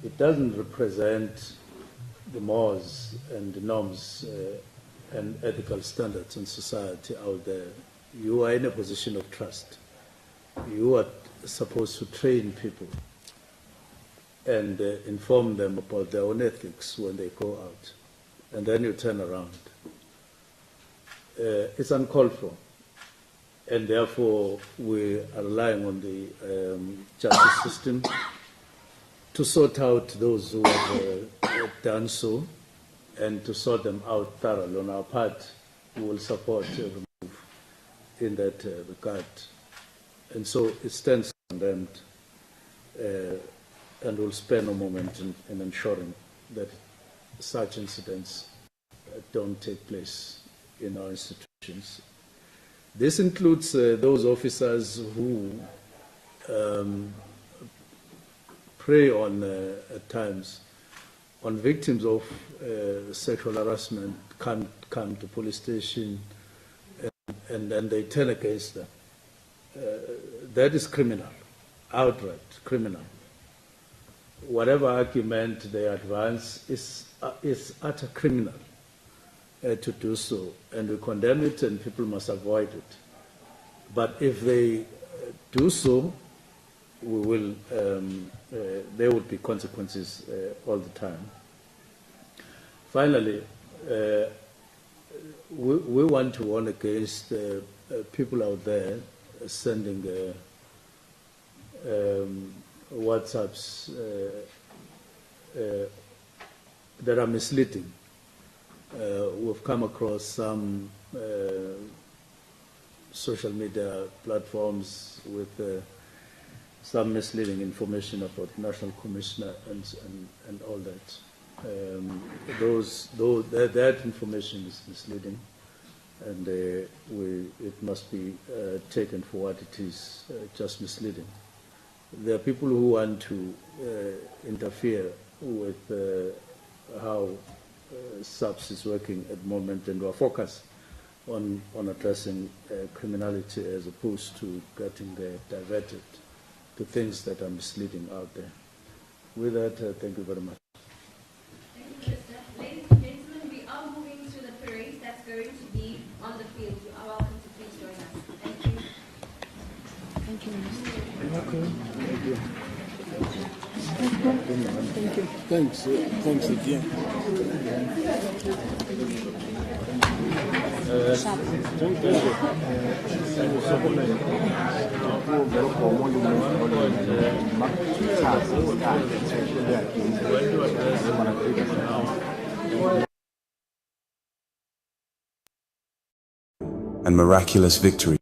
It doesn't represent the mores and the norms and ethical standards in society out there. You are in a position of trust. You are supposed to train people and inform them about their own ethics when they go out. And then you turn around. It's uncalled for. And therefore, we are relying on the justice system to sort out those who have done so, and to sort them out thoroughly. On our part, we will support a move in that regard. And so it stands condemned, and we'll spare no moment in ensuring that such incidents don't take place in our institutions. This includes those officers who prey on, at times, on victims of sexual harassment, come to police station and then they turn against them. That is criminal, outright criminal. Whatever argument they advance is utter criminal to do so, and we condemn it, and people must avoid it. But if they do so, we will. There will be consequences all the time. Finally, we want to warn against people out there sending WhatsApps that are misleading. We've come across some social media platforms with some misleading information about National Commissioner and all that. That information is misleading, and it must be taken for what it is, just misleading. There are people who want to interfere with how Saps is working at the moment, and who are focused on addressing criminality as opposed to getting diverted to things that are misleading out there. With that, thank you very much. Thank you, Minister. Ladies and gentlemen, we are moving to the parade that's going to be on the field. You are welcome to please join us. Thank you. Thank you, Minister. Okay. Thank you. Thank you. Thanks. Thanks again. And miraculous victory.